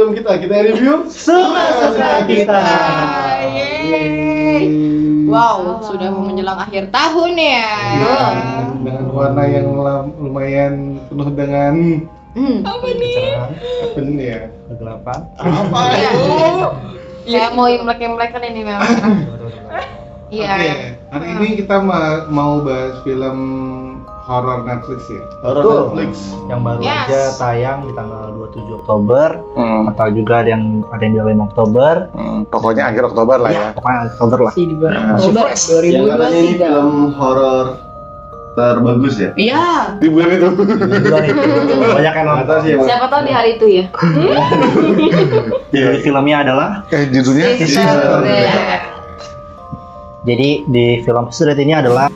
film kita review Suka-suka kita. Yeay. Wow, sudah menjelang akhir tahun ya. dengan warna yang lumayan penuh dengan Apa nih? apa nih ya? Kegelapan. Apa Iya. itu? Saya mau imlek-imlekan ini memang. Iya. Oke, hari ini kita mau bahas film horor Netflix ya. Betul. Netflix. Yang baru Yes. aja tayang di tanggal 27 Oktober. Hmm, Atau juga ada yang di 5 Oktober. pokoknya akhir Oktober lah ya. Pokoknya Oktober lah. Masih di bulan Nah, Oktober Yang katanya ini 2023. film horor terbagus ya? Iya. Di bulan itu. Bulan itu banyak yang nonton. Atas ya, Mas? Siapa tahu di hari itu ya. Judul filmnya adalah. Judulnya Sister. Jadi di film Sister ini adalah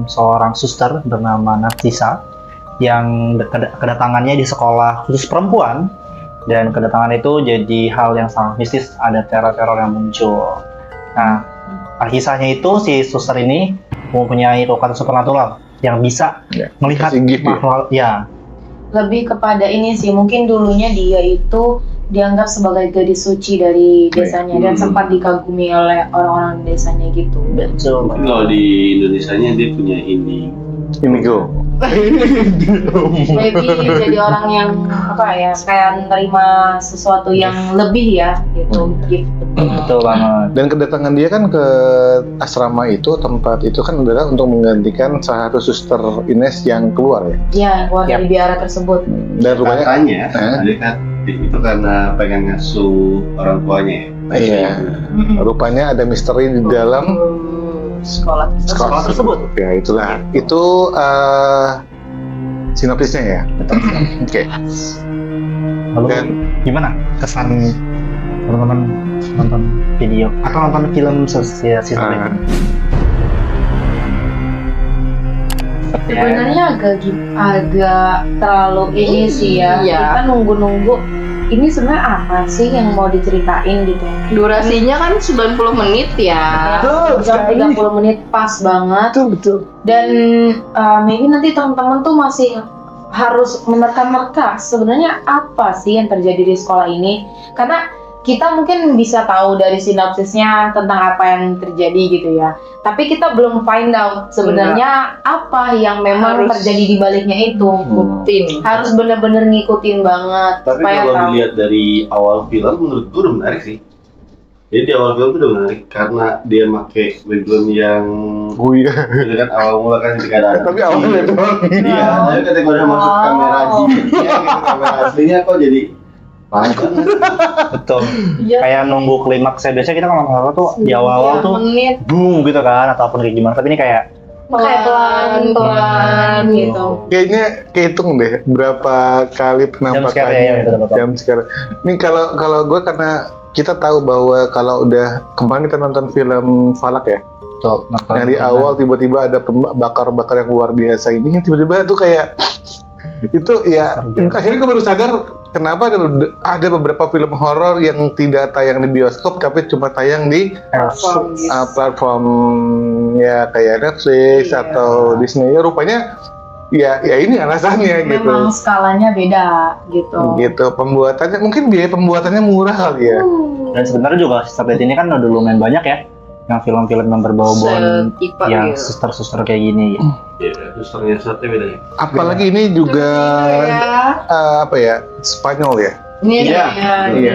seorang suster bernama Narcisa yang kedatangannya di sekolah khusus perempuan, dan kedatangan itu jadi hal yang sangat mistis, ada teror-teror yang muncul. Nah, kisahnya itu si suster ini mempunyai kekuatan supernatural yang bisa melihat kasih gift ya? makhluk ya. Lebih kepada ini sih, mungkin dulunya dia itu dianggap sebagai gadis suci dari desanya dan sempat dikagumi oleh orang-orang desanya gitu. Betul. Mungkin kalau di Indonesianya dia punya ini. Indigo. Maybe jadi orang yang apa ya, kayak menerima sesuatu yang lebih ya gitu, gift. Betul banget. Dan kedatangan dia kan ke asrama itu, tempat itu kan adalah untuk menggantikan salah satu suster Ines yang keluar ya. Ya, keluar dari biara tersebut. Dan rupanya Katanya, Eh? dia kan itu karena pengen ngasuh orang tuanya ya. iya. Rupanya ada misteri di dalam sekolah tersebut. Ya itulah. Itu sinopsisnya ya. Oke. Lalu Dan gimana kesan teman-teman nonton video atau nonton film Sister ah, ini? Sebenarnya agak terlalu ini sih ya. Iya. Kita nunggu-nunggu ini sebenarnya apa sih yang mau diceritain gitu. Durasinya kan 90 menit ya. Jam 30 menit pas banget. betul. Dan maybe nanti teman-teman tuh masih harus menerka-nerka sebenarnya apa sih yang terjadi di sekolah ini, karena kita mungkin bisa tahu dari sinopsisnya tentang apa yang terjadi gitu ya, tapi kita belum find out sebenarnya apa yang memang Harus terjadi di baliknya itu. Bukti. Harus bener-bener ngikutin banget Tapi supaya kalau tahu. dilihat dari awal film, menurut gue udah menarik sih. Jadi di awal film tuh udah menarik karena dia pakai background yang Oh iya. itu kan awal mula kan ketika ada anak Tapi kecil. awalnya doang. Iya, tapi ketika udah masuk Oh. kamera aslinya, kamera aslinya kok jadi panjang. Betul. Iya. Kayak nunggu klimaksnya. Biasanya kita kalau nonton tuh di awal-awal tuh menit boom gitu kan, ataupun kayak gimana. Tapi ini kayak kayak pelan-pelan gitu. Kayaknya kehitung deh berapa kali penampakannya. ya, betul-betul. Jam scare. Ini kalau gue karena kita tahu bahwa kalau udah kemarin kita nonton film Falak ya. tuh nonton Dari awal tiba-tiba ada bakar-bakar yang luar biasa ini, tiba-tiba tuh kayak itu ya. Akhirnya gue baru sadar kenapa ada beberapa film horor yang tidak tayang di bioskop tapi cuma tayang di platform ya kayak Netflix Iya. atau Disney. Ya rupanya ya ini alasannya gitu. Memang skalanya beda gitu. Gitu pembuatannya, mungkin biaya pembuatannya murah kali ya. Dan sebenarnya juga Sister ini kan udah lumayan banyak ya yang film-film yang berbau-bau Setipe yang gitu. suster-suster kayak gini. Iya, susternya satunya beda ya. Apalagi ini juga apa ya, Spanyol ya. Ini Iya. Iya.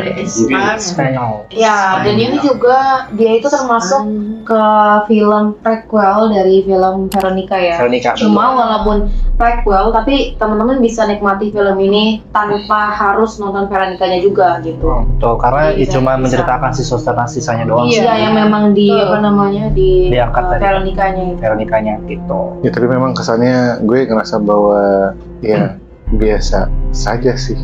Spanyol. Ya, dan ini juga dia itu termasuk ke film prequel dari film Veronica ya. Veronica. Cuma walaupun prequel, tapi teman-teman bisa nikmati film ini tanpa harus nonton Veronica-nya juga gitu. Betul, karena Bisa, cuma bisa. menceritakan si suster dan sisanya doang. Iya, yang memang di Betul. apa namanya di Diangkat tadi. Veronica-nya itu. Veronica-nya gitu. Ya tapi memang kesannya gue ngerasa bahwa ya biasa saja sih.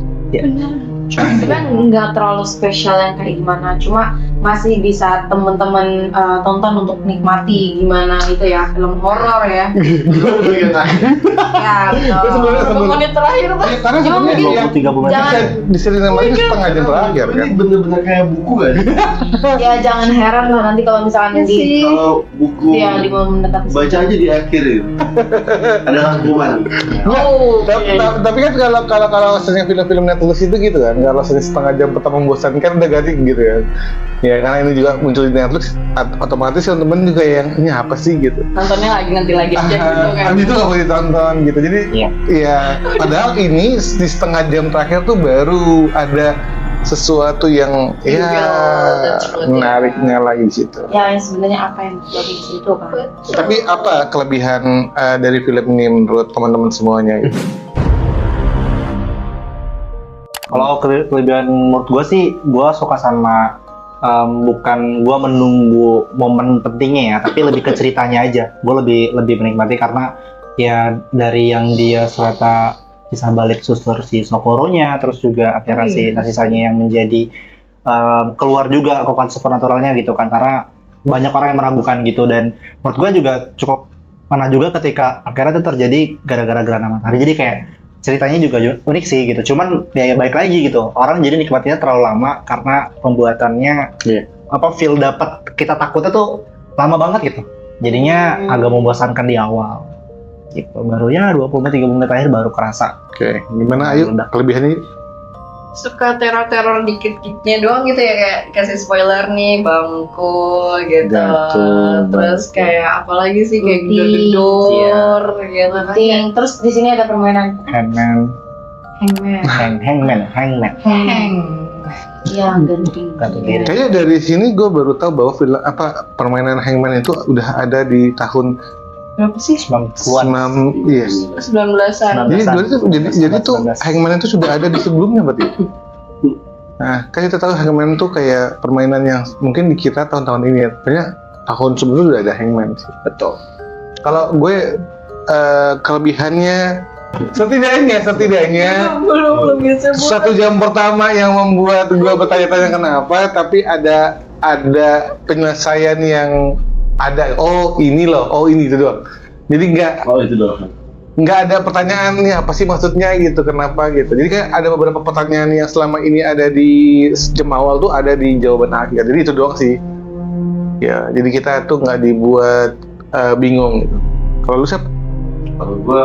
Itu kan nggak terlalu spesial yang kayak gimana, cuma masih bisa teman-teman tonton untuk nikmati gimana itu ya film horor ya. Ya, betul. 10 menit terakhir Pak. Ya, karena Cuma sebenarnya mungkin 30 menit. jangan di sinematik setengah jam terakhir kan. Ini bener-bener kayak buku kan? ya jangan heran lah nanti kalau misalkan di Kalau buku ya di momen mendekati. baca aja di akhir itu. Ada rangkuman. Oh, Tapi kan kalau misalnya film-film Netflix itu gitu kan, kalau misalnya setengah jam pertama membosankan udah ganti gitu kan. Ya karena ini juga muncul di Netflix, otomatis teman-teman juga yang ini apa sih gitu. Nontonnya nanti lagi aja gitu kan. Habis itu nggak boleh ditonton gitu. Jadi Iya. ya padahal ini di setengah jam terakhir tuh baru ada sesuatu yang ya menariknya lagi di situ. ya yang sebenarnya apa yang terjadi di situ kan? Tapi apa kelebihan dari film ini menurut teman-teman semuanya? Gitu? Kalau kelebihan menurut gue sih, gue suka sama bukan gue menunggu momen pentingnya ya, tapi lebih ke ceritanya aja. Gue lebih menikmati karena ya dari yang dia serata kisah balik suster si Sokoronya, terus juga akhirnya si sisanya yang menjadi keluar juga kekuatan supernaturalnya gitu kan, karena banyak orang yang meragukan gitu. Dan menurut gue juga cukup mana juga ketika akhirnya itu terjadi gara-gara gerhana matahari. Jadi kayak ceritanya juga unik sih gitu. Cuman ya balik lagi gitu, orang jadi nikmatinya terlalu lama karena pembuatannya feel dapat kita takutnya tuh lama banget gitu. Jadinya agak membosankan di awal. Gitu. Baru ya 20-30 menit akhir baru kerasa. Oke, gimana Ayu kelebihannya? Suka teror-teror dikit-dikitnya doang gitu ya, kayak kasih spoiler nih bangku gitu. Gantung, Terus bangku. kayak apalagi sih kayak Gunting. gedor-gedor gitu kan. Penting. Terus di sini ada permainan Hangman. hangman. Ya, ganting. Gantung diri. Kayaknya dari sini gue baru tahu bahwa film permainan Hangman itu udah ada di tahun Berapa sih? 90-an. yes. 19-an. Jadi tuh 19. Hangman itu sudah ada di sebelumnya berarti. Nah, kan kita tahu Hangman itu kayak permainan yang mungkin dikira tahun-tahun ini ya. Ternyata tahun sebelumnya sudah ada Hangman sih. Betul. Kalau gue kelebihannya setidaknya belum bisa buat. 1 jam pertama yang membuat gue bertanya-tanya kenapa, tapi ada penyelesaian yang ada. Oh ini loh, oh ini itu doang. Jadi Oh itu doang. nggak ada pertanyaan nih apa sih maksudnya gitu, kenapa gitu. Jadi kan ada beberapa pertanyaan yang selama ini ada di jam awal tuh ada di jawaban akhir. Jadi itu doang sih. Ya, jadi kita tuh nggak dibuat bingung gitu. Kalau lu siapa? Kalau gua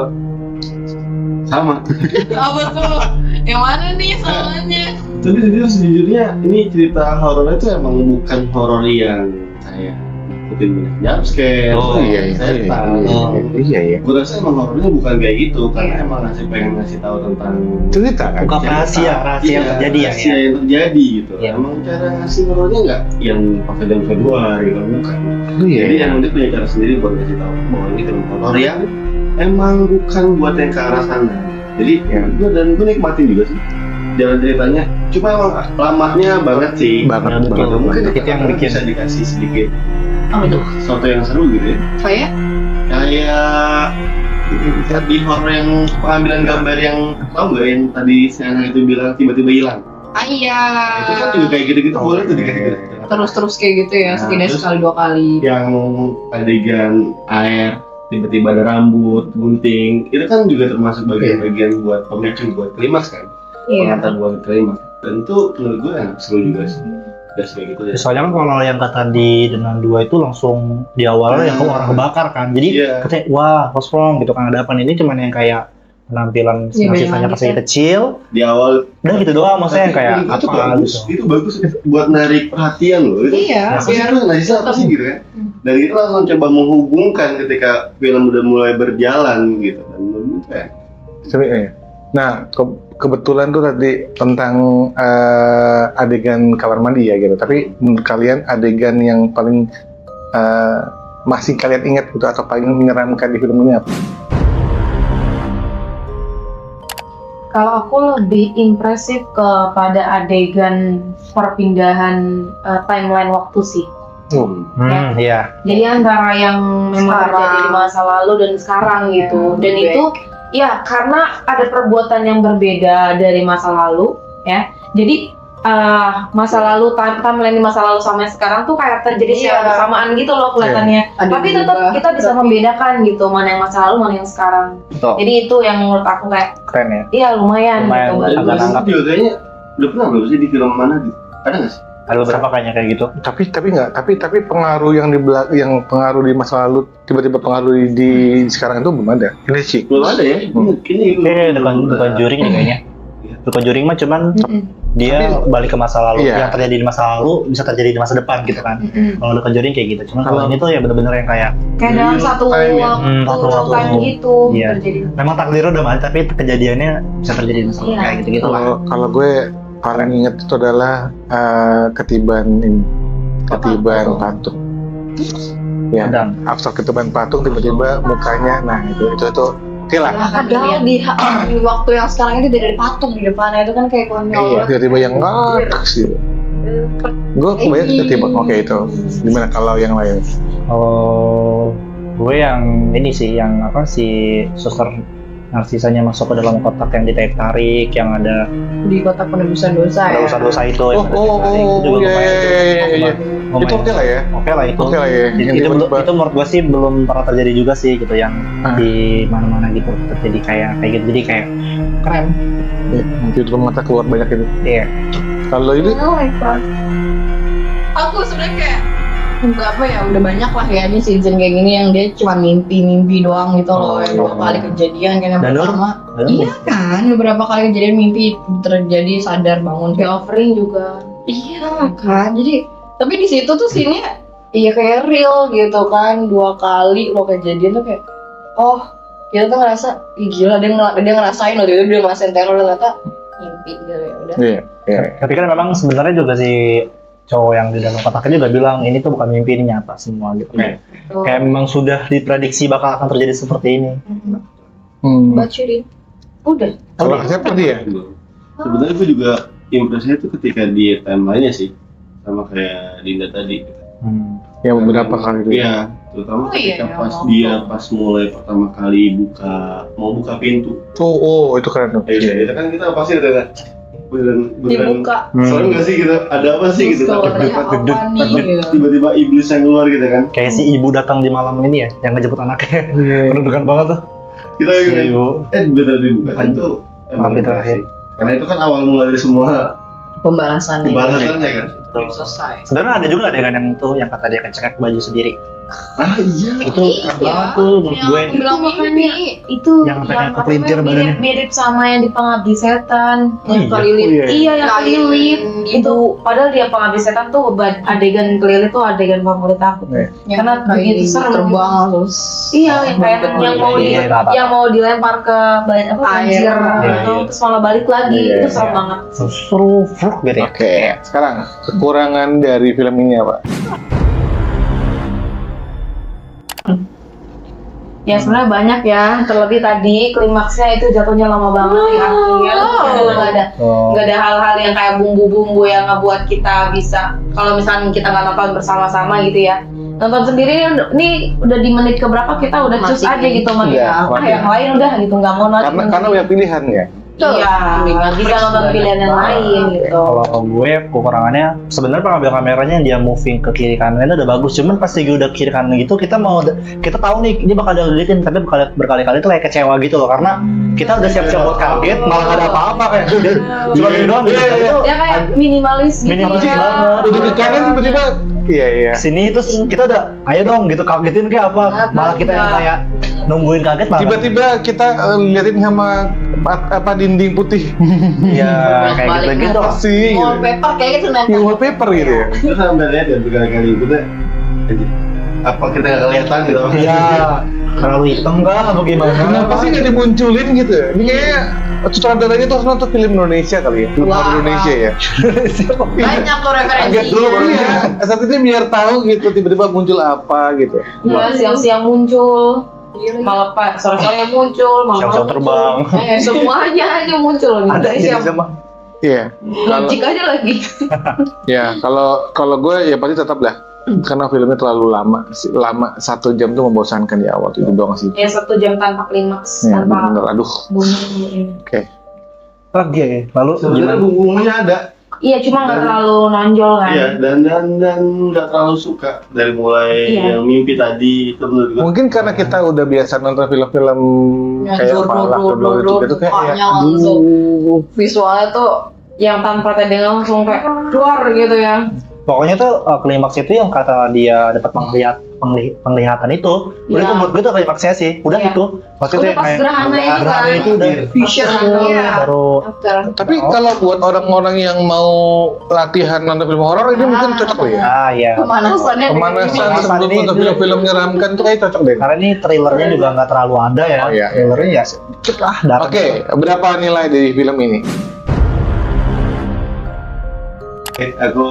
sama. Apa tuh? Yang mana nih soalnya? Tapi sejujurnya ini cerita horornya itu emang bukan horor yang kayak ikutin banyak jumpscare. Setan. Iya. Gue rasa emang horornya bukan kayak gitu, karena emang pengen ngasih tahu tentang Cerita kan? Bukan rahasia yang terjadi ya. rahasia yang terjadi gitu. Iya. Emang cara ngasih horornya nggak yang pakai daun Februari gitu, bukan. Jadi emang dia punya cara sendiri buat ngasih tahu bahwa ini film horor yang emang bukan buat yang ke arah sana. Jadi gue nikmatin juga sih jalan ceritanya. Cuma emang lamanya banget sih. Banget. Mungkin Itu yang bikin. bisa dikasih sedikit Apa tuh? sesuatu yang seru gitu ya. Kayak Kayak tadi horor yang pengambilan gambar yang tau nggak yang tadi si anak itu bilang tiba-tiba hilang. iya. Itu kan juga kayak gitu-gitu boleh tuh dikasih gitu. Terus sekkayak gitu ya, Nah, setidaknya terus- sekali 2 kali. Yang adegan air tiba-tiba ada rambut gunting itu kan juga termasuk bagian-bagian buat pemicu buat klimaks kan. Iya. Pengantar buat klimaks. Dan itu menurut gue enak, seru juga sih. Gas kayak gitu ya. Soalnya kan kalau yang kata di Denan 2 itu langsung di awalnya yang orang kebakar kan. Jadi Iya. katanya wah what's wrong gitu kan, ada apa nih. Ini cuman yang kayak penampilan Iya, sisanya banyak pas gitu. kecil. Di awal Udah gitu doang, maksudnya yang tapi kayak itu apa bagus, gitu. itu bagus buat narik perhatian loh. Itu Iya, apa sih lu ngasih apa sih gitu kan? Dan itu langsung coba menghubungkan ketika film udah mulai berjalan gitu kan. Menurut gue Sebenarnya. Nah, kebetulan tuh tadi tentang adegan kamar mandi ya gitu. Tapi menurut kalian adegan yang paling masih kalian ingat gitu atau paling menyeramkan di film ini apa? Kalau aku lebih impresif kepada adegan perpindahan timeline waktu sih. Iya. Jadi antara yang memang Sekarang. terjadi di masa lalu dan sekarang gitu. Dan back. itu ya karena ada perbuatan yang berbeda dari masa lalu ya. Jadi masa lalu timeline di masa lalu sama yang sekarang tuh kayak terjadi Iya. secara bersamaan gitu loh kelihatannya. Ada Tapi tetap berubah. kita bisa membedakan gitu mana yang masa lalu mana yang sekarang. Betul. Jadi itu yang menurut aku kayak Keren ya. iya lumayan Lumayan. gitu. Dan Agak gue nangkap. juga kayaknya udah pernah belum sih di film mana gitu? Ada nggak sih? Ada beberapa kayaknya kayak gitu. Tapi pengaruh yang yang pengaruh di masa lalu tiba-tiba pengaruh di sekarang itu belum ada. Ini sih. Belum ada ya? Ini Bukan juring deh kayaknya. Bukan juring mah cuman dia balik ke masa lalu. Iya. Yang terjadi di masa lalu bisa terjadi di masa depan gitu kan. Kalau The Conjuring kayak gitu. Cuman kalau ini tuh ya bener-bener yang kayak Kayak dalam satu time ya. waktu Satu waktu. time gitu Iya. terjadi. memang takdirnya udah mati tapi kejadiannya bisa terjadi di masa lalu Iya. kayak gitu-gitu lah. Kalau gue paling inget itu adalah ketiban patung. Ya, Dan after ketiban patung tiba-tiba mukanya, nah itu oke lah. Padahal di waktu yang sekarang itu dari patung di depannya itu kan kayak Iya, konyol. tiba-tiba yang sih. Gue kebayang tiba-tiba oke itu. Gimana kalau yang lain? kalau gue yang ini sih yang apa si suster narsisanya masuk ke dalam kotak yang ditarik-tarik yang ada Di kotak penebusan dosa ya. dosa-dosa itu yang ada ditarik, itu juga iya, lumayan tuh. iya. Lumayan. Itu oke lah ya. Oke lah itu. Oke lah ya. Yang Itu, tiba-tiba- itu menurut gue sih belum pernah terjadi juga sih gitu yang Ah. di mana-mana gitu terjadi kayak gitu jadi kayak keren. Nanti itu mata keluar banyak itu. Iya. Kalau ini Oh my god. Aku sebenarnya kayak nggak apa ya udah banyak lah ya ini season kayak gini yang dia cuma mimpi doang gitu loh yang iya. dua kali kejadian kan yang Dan pertama iya kan beberapa kali kejadian mimpi terjadi sadar bangun Kayak offering juga. iya kan jadi tapi di situ tuh sini iya kayak real gitu kan dua kali lo kejadian tuh kayak oh kita tuh ngerasa ih gila dia ngerasain loh dia ngerasain teror ternyata mimpi gitu ya udah iya. Tapi kan memang sebenarnya juga si cowok yang di dalam kotaknya juga bilang ini tuh bukan mimpi, ini nyata semua gitu. Tuh. Kayak memang sudah diprediksi bakal akan terjadi seperti ini. bacurin udah Kalau saya tadi ya. Sebenarnya gue juga impresinya tuh ketika di timeline-nya sih sama kayak Dinda tadi. Ya beberapa kali itu. Iya, terutama Oh iya, ketika yang pas mulai pertama kali mau buka pintu. Oh, itu keren tuh. Iya, itu kan kita pasti ada beneran dibuka serem nggak sih gitu? Ada apa sih gitu? keluarnya apa nih gitu Tiba-tiba iblis yang keluar gitu kan? Kayak si ibu datang di malam ini ya, yang ngejemput anaknya. Deg-degan banget tuh. Kita Si gitu. ibu. Bener dibuka Bukan. itu Malam bener terakhir. sih. Karena itu kan awal mula dari semua pembalasannya pembalasannya kan. belum selesai Sebenarnya ada juga adegan yang itu yang kata dia kecekek baju sendiri. Ah iya. Itu keren banget tuh menurut gue. yang bilang makanya itu Yang sampai kayak apa kepelintir namanya, badannya. mirip sama yang di Pengabdi Setan. yang iya. kelilit Oh, iya. Iya, yang kelilit gitu. itu padahal dia Pengabdi Setan tuh adegan kelilit tuh adegan favorit aku tuh. yang Karena begitu serem. terbang terus Iya, yang kayak yang mau Iya, rata. yang mau dilempar ke banjir Air. gitu, Iya. terus malah balik lagi. Iya, Itu serem iya. banget. Seru gitu ya. Oke, sekarang kekurangan dari film ini apa? Ya sebenarnya banyak ya, terlebih tadi klimaksnya itu jatuhnya lama banget di akhir. Nggak ada hal-hal yang kayak bumbu-bumbu yang ngebuat kita bisa kalau misalnya kita nggak nonton bersama-sama gitu ya. Nonton sendiri ini udah di menit keberapa kita udah cus Masih aja gitu sama iya, yang lain udah gitu nggak mau nonton. Karena banyak pilihan ya. Iya, nggak bisa nonton pilihan yang lain gitu. Kalau gue kekurangannya sebenarnya pengambil kameranya yang dia moving ke kiri kanan itu udah bagus. Cuman pas dia udah kiri kanan gitu kita tahu nih ini bakal dilihatin tapi berkali-kali itu kayak kecewa gitu loh karena kita udah siap-siap buat kaget malah nggak ada apa-apa kayak cuma gini doang gitu. Iya, iya. Ya kayak minimalis gitu. Minimalis ya. banget. Udah di kanan tiba-tiba. Iya. Sini terus kita udah ayo dong gitu kagetin kayak apa malah kita yang kayak nungguin kaget malah Tiba-tiba kita liatin sama apa dinding putih. iya kayak gitu Apa sih? Gitu. wallpaper kayak gitu nempel Wallpaper gitu ya. Terus sampai lihat ya berkali-kali itu deh. Apa kita nggak kelihatan gitu? iya terlalu hitam kah apa gimana Kenapa sih nggak dimunculin gitu? Ini kayaknya sutradaranya tuh harus nonton film Indonesia kali ya, film Wah. Indonesia ya. banyak tuh referensi Kaget dulu baru ya. Saat itu biar tahu gitu tiba-tiba muncul apa gitu. Iya, siang-siang muncul. Malah Pak sore-sore muncul, malam siang-siang terbang semuanya aja muncul ada gitu. ini Siap. sama Iya. Kalau Logik aja lagi ya kalau gue ya pasti tetap lah karena filmnya terlalu lama 1 jam tuh membosankan di awal itu doang sih. Ya 1 jam tanpa klimaks, Ya, tanpa bener, aduh. bumbu ini. Oke. lagi ya lalu Sebenarnya gimana bumbunya ada. Iya, cuma nggak terlalu nonjol kan. Iya, dan nggak terlalu suka dari mulai Iya. yang mimpi tadi itu menurut gue. Mungkin karena kita udah biasa nonton film-film Yang kayak jor-jor, Falak jor-jor, gitu kayak mukanya ya, langsung. aduh. Visualnya tuh Yang tanpa tadi langsung kayak keluar gitu ya. Pokoknya tuh klimaks itu yang kata dia dapat penglihatan itu. Udah Iya. itu menurut gue tuh klimaksnya sih. Udah Iya. itu. Maksudnya Udah pas gerhana itu kan. gerhana itu udah Vision Iya. baru after. Tapi kalau buat orang-orang yang mau latihan nonton film horor ini mungkin cocok loh ya. iya. Pemanasannya Pemanasan Pemanasan sebelum ini nonton itu- film-film menyeramkan tuh kayak cocok deh. Karena ini trailernya juga nggak terlalu ada ya. Oh, iya. Trailernya ya sedikit lah. dapat. Oke, berapa nilai dari film ini? Aku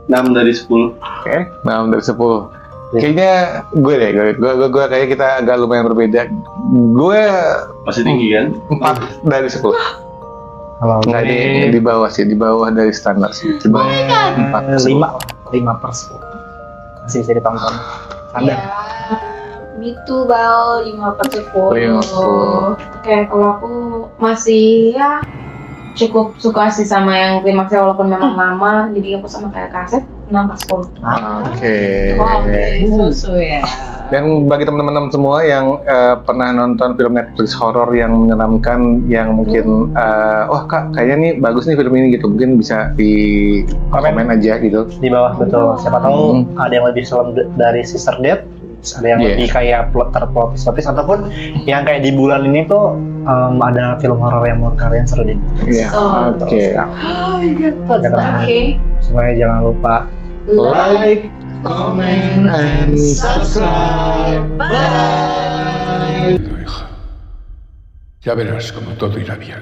6 dari 10. Oke, 6 dari 10. Kayaknya gue kayak kita agak lumayan berbeda. Gue Masih tinggi kan? 4 dari 10. Kalau Enggak gue di bawah sih, di bawah dari standar sih. Di bawah 4 5/10 masih bisa ditonton. Iya. Anda Itu bal 5/10. 5/10. Oke, kalau aku masih ya cukup suka sih sama yang klimaksnya walaupun memang lama, jadi aku sama kayak kaset 6/10. Oke. Oke, susu ya. Dan bagi teman-teman semua yang pernah nonton film Netflix horor yang menyeramkan, yang mungkin wah kak kayaknya nih bagus nih film ini gitu, mungkin bisa di komen aja gitu. di bawah betul. Siapa tahu ada yang lebih serem dari Sister Death, ada yang Iya. lebih kayak terplot-plot ataupun yang kayak di bulan ini tuh ada film horor yang menurut kalian seru deh. Iya. Oh, Oke. Oh my god, Oke. Semuanya jangan lupa Like, comment, and subscribe. Ya verás como todo irá bien.